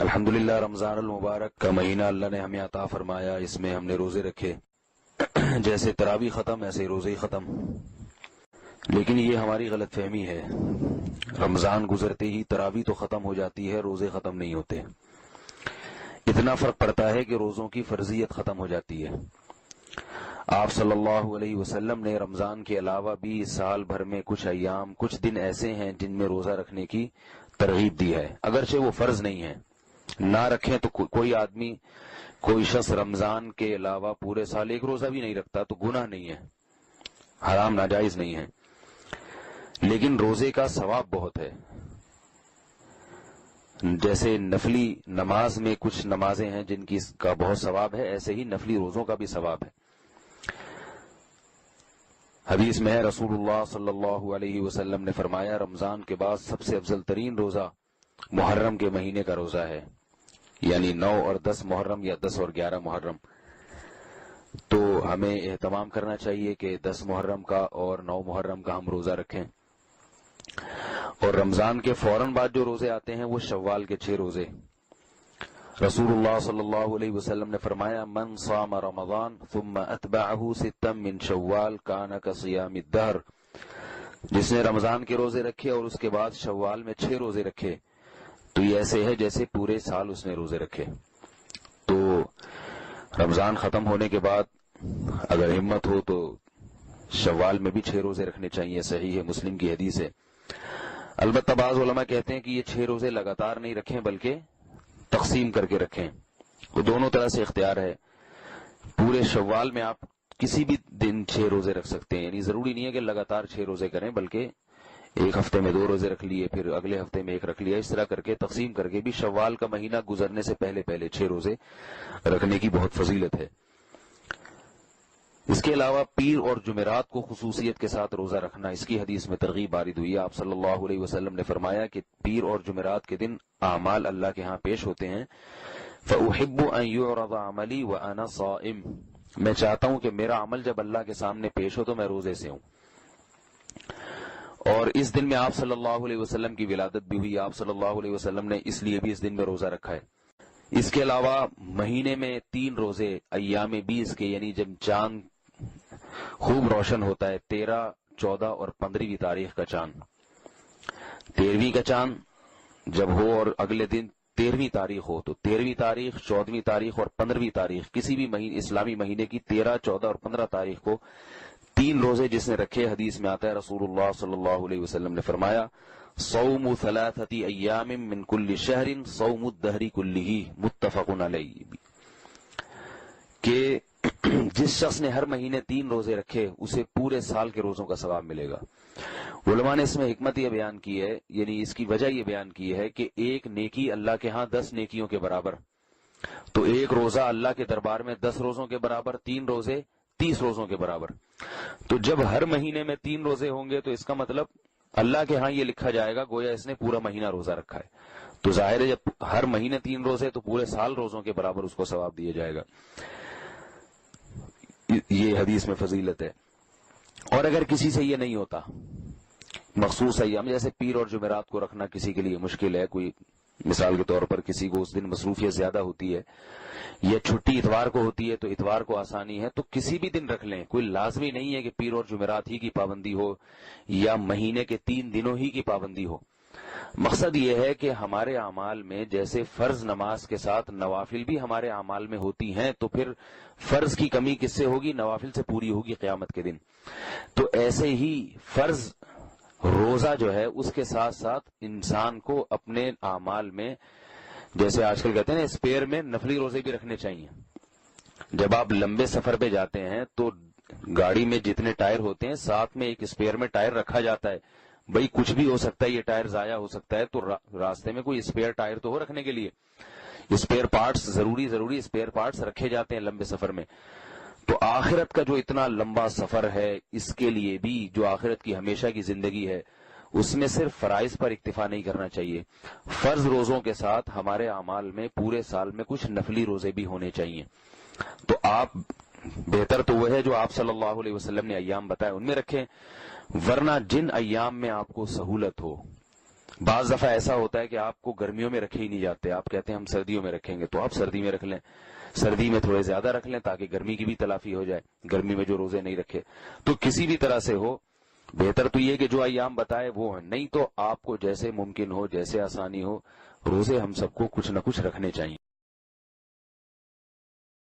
الحمدللہ رمضان المبارک کا مہینہ اللہ نے ہمیں عطا فرمایا، اس میں ہم نے روزے رکھے، جیسے تراویح ختم ایسے روزے ہی ختم۔ لیکن یہ ہماری غلط فہمی ہے، رمضان گزرتے ہی تراویح تو ختم ہو جاتی ہے، روزے ختم نہیں ہوتے۔ اتنا فرق پڑتا ہے کہ روزوں کی فرضیت ختم ہو جاتی ہے۔ آپ صلی اللہ علیہ وسلم نے رمضان کے علاوہ بھی سال بھر میں کچھ ایام، کچھ دن ایسے ہیں جن میں روزہ رکھنے کی ترغیب دی ہے، اگرچہ وہ فرض نہیں ہے۔ نہ رکھیں تو کوئی آدمی، کوئی شخص رمضان کے علاوہ پورے سال ایک روزہ بھی نہیں رکھتا تو گناہ نہیں ہے، حرام ناجائز نہیں ہے، لیکن روزے کا ثواب بہت ہے۔ جیسے نفلی نماز میں کچھ نمازیں ہیں جن کی کا بہت ثواب ہے، ایسے ہی نفلی روزوں کا بھی ثواب ہے۔ حدیث میں ہے رسول اللہ صلی اللہ علیہ وسلم نے فرمایا، رمضان کے بعد سب سے افضل ترین روزہ محرم کے مہینے کا روزہ ہے، یعنی 9 اور 10 محرم یا 10 اور 11 محرم۔ تو ہمیں اہتمام کرنا چاہیے کہ 10 محرم کا اور 9 محرم کا ہم روزہ رکھیں۔ اور رمضان کے فوراً بعد جو روزے آتے ہیں وہ شوال کے 6 روزے۔ رسول اللہ صلی اللہ علیہ وسلم نے فرمایا، من صام رمضان ثم اتبعہ 6 من شوال کان کصیام الدہر، جس نے رمضان کے روزے رکھے اور اس کے بعد شوال میں 6 روزے رکھے تو یہ ایسے ہے جیسے پورے سال اس نے روزے رکھے۔ تو رمضان ختم ہونے کے بعد اگر ہمت ہو تو شوال میں بھی 6 روزے رکھنے چاہیے، صحیح ہے، مسلم کی حدیث ہے۔ البتہ بعض علماء کہتے ہیں کہ یہ 6 روزے لگاتار نہیں رکھیں بلکہ تقسیم کر کے رکھیں، وہ دونوں طرح سے اختیار ہے۔ پورے شوال میں آپ کسی بھی دن 6 روزے رکھ سکتے ہیں، یعنی ضروری نہیں ہے کہ لگاتار 6 روزے کریں، بلکہ ایک ہفتے میں 2 روزے رکھ لیے، پھر اگلے ہفتے میں 1 رکھ لیا، اس طرح کر کے تقسیم کر کے بھی شوال کا مہینہ گزرنے سے پہلے 6 روزے رکھنے کی بہت فضیلت ہے۔ اس کے علاوہ پیر اور جمعرات کو خصوصیت کے ساتھ روزہ رکھنا، اس کی حدیث میں ترغیب وارد ہوئی ہے۔ آپ صلی اللہ علیہ وسلم نے فرمایا کہ پیر اور جمعرات کے دن اعمال اللہ کے ہاں پیش ہوتے ہیں، فَأُحِبُّ أَن يُعْرَضَ عَمَلِي وَأَنَا صَائِمٌ، میں چاہتا ہوں کہ میرا عمل جب اللہ کے سامنے پیش ہو تو میں روزے سے ہوں۔ اور اس دن میں آپ صلی اللہ علیہ وسلم کی ولادت بھی ہوئی، آپ صلی اللہ علیہ وسلم نے اس لیے بھی اس دن میں روزہ رکھا ہے۔ اس کے علاوہ مہینے میں 3 روزے ایام 20 کے، یعنی جب چاند خوب روشن ہوتا ہے، 13، 14 اور 15ویں تاریخ کا چاند، 13ویں کا چاند جب ہو اور اگلے دن 13ویں تاریخ ہو تو 13ویں تاریخ، 14ویں تاریخ اور 15ویں تاریخ، کسی بھی اسلامی مہینے کی 13، 14 اور 15 تاریخ کو 3 روزے جس نے رکھے، حدیث میں آتا ہے رسول اللہ صلی اللہ علیہ وسلم نے فرمایا، صوم 3 ایام من کل شہر صوم الدہر کلہ، متفق علیہ، کہ جس شخص نے ہر مہینے 3 روزے رکھے اسے پورے سال کے روزوں کا ثواب ملے گا۔ علماء نے اس میں حکمت یہ بیان کی ہے، یعنی اس کی وجہ یہ بیان کی ہے کہ ایک نیکی اللہ کے ہاں 10 نیکیوں کے برابر، تو ایک روزہ اللہ کے دربار میں 10 روزوں کے برابر، 3 روزے 30 روزوں کے برابر۔ تو جب ہر مہینے میں 3 روزے ہوں گے تو اس کا مطلب اللہ کے ہاں یہ لکھا جائے گا گویا اس نے پورا مہینہ روزہ رکھا ہے۔ تو ظاہر ہے جب ہر مہینے 3 روزے تو پورے سال روزوں کے برابر اس کو ثواب دیا جائے گا۔ یہ حدیث میں فضیلت ہے۔ اور اگر کسی سے یہ نہیں ہوتا، مخصوص ایام جیسے پیر اور جمعرات کو رکھنا کسی کے لیے مشکل ہے، کوئی مثال کے طور پر کسی کو اس دن مصروفیت زیادہ ہوتی ہے یا چھٹی اتوار کو ہوتی ہے تو اتوار کو آسانی ہے، تو کسی بھی دن رکھ لیں، کوئی لازمی نہیں ہے کہ پیر اور جمعرات ہی کی پابندی ہو یا مہینے کے 3 دنوں ہی کی پابندی ہو۔ مقصد یہ ہے کہ ہمارے اعمال میں جیسے فرض نماز کے ساتھ نوافل بھی ہمارے اعمال میں ہوتی ہیں، تو پھر فرض کی کمی کس سے ہوگی؟ نوافل سے پوری ہوگی قیامت کے دن۔ تو ایسے ہی فرض روزہ جو ہے اس کے ساتھ ساتھ انسان کو اپنے اعمال میں، جیسے آج کل کہتے ہیں نا، اسپیئر میں نفلی روزے بھی رکھنے چاہیے۔ جب آپ لمبے سفر پہ جاتے ہیں تو گاڑی میں جتنے ٹائر ہوتے ہیں ساتھ میں ایک اسپیئر میں ٹائر رکھا جاتا ہے، بھئی کچھ بھی ہو سکتا ہے، یہ ٹائر ضائع ہو سکتا ہے، تو راستے میں کوئی اسپیئر ٹائر تو ہو رکھنے کے لیے، اسپیئر پارٹس ضروری اسپیئر پارٹس رکھے جاتے ہیں لمبے سفر میں۔ تو آخرت کا جو اتنا لمبا سفر ہے اس کے لیے بھی، جو آخرت کی ہمیشہ کی زندگی ہے، اس میں صرف فرائض پر اکتفا نہیں کرنا چاہیے، فرض روزوں کے ساتھ ہمارے اعمال میں پورے سال میں کچھ نفلی روزے بھی ہونے چاہیے۔ تو آپ بہتر تو وہ ہے جو آپ صلی اللہ علیہ وسلم نے ایام بتائے ان میں رکھیں، ورنہ جن ایام میں آپ کو سہولت ہو، بعض دفعہ ایسا ہوتا ہے کہ آپ کو گرمیوں میں رکھے ہی نہیں جاتے، آپ کہتے ہیں ہم سردیوں میں رکھیں گے، تو آپ سردی میں رکھ لیں، سردی میں تھوڑے زیادہ رکھ لیں تاکہ گرمی کی بھی تلافی ہو جائے، گرمی میں جو روزے نہیں رکھے۔ تو کسی بھی طرح سے ہو، بہتر تو یہ کہ جو ایام بتائے وہ ہیں، نہیں تو آپ کو جیسے ممکن ہو، جیسے آسانی ہو، روزے ہم سب کو کچھ نہ کچھ رکھنے چاہیے۔